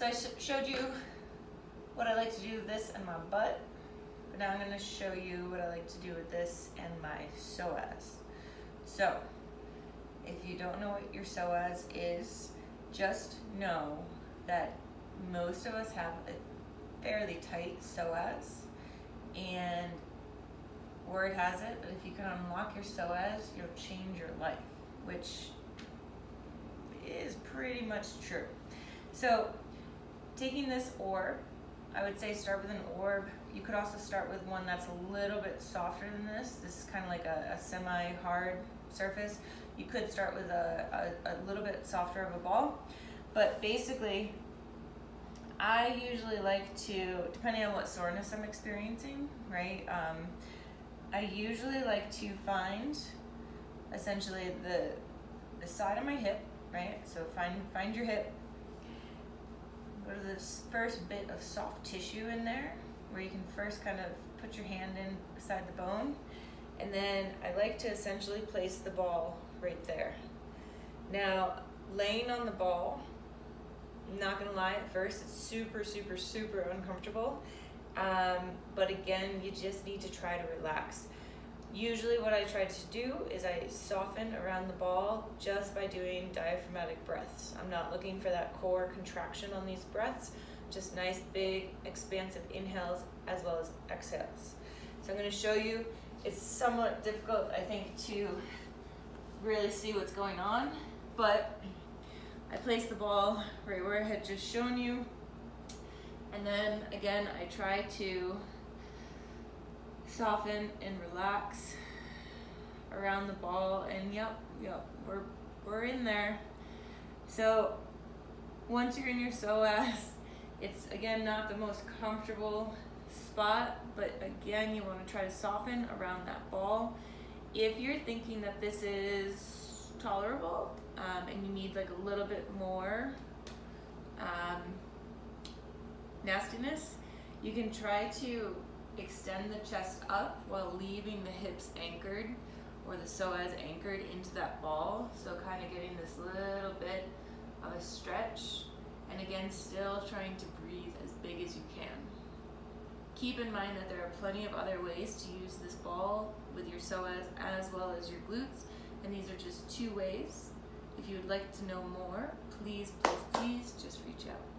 So I showed you what I like to do with this and my butt, but now I'm going to show you what I like to do with this and my psoas. So, if you don't know what your psoas is, just know that most of us have a fairly tight psoas, and word has it that if you can unlock your psoas, you'll change your life, which is pretty much true. So, taking this orb, I would say start with an orb. You could also start with one that's a little bit softer than this. This is kind of like a semi-hard surface. You could start with a little bit softer of a ball. But basically, I usually like to, depending on what soreness I'm experiencing, right? I usually like to find essentially the side of my hip, right? So find your hip. Go to this first bit of soft tissue in there, where you can first kind of put your hand in beside the bone, and then I like to essentially place the ball right there. Now, laying on the ball, I'm not gonna lie, at first it's super, super, super uncomfortable, but again, you just need to try to relax. Usually what I try to do is I soften around the ball just by doing diaphragmatic breaths. I'm not looking for that core contraction on these breaths, just nice, big, expansive inhales as well as exhales. So I'm going to show you. It's somewhat difficult, I think, to really see what's going on, but I place the ball right where I had just shown you, and then again I try to soften and relax around the ball, and yep, we're in there. So once you're in your psoas, it's again not the most comfortable spot, but again you want to try to soften around that ball. If you're thinking that this is tolerable and you need like a little bit more nastiness, you can try to extend the chest up while leaving the hips anchored, or the psoas anchored into that ball. So kind of getting this little bit of a stretch, and again still trying to breathe as big as you can. Keep in mind that there are plenty of other ways to use this ball with your psoas as well as your glutes, and these are just two ways. If you would like to know more, please just reach out.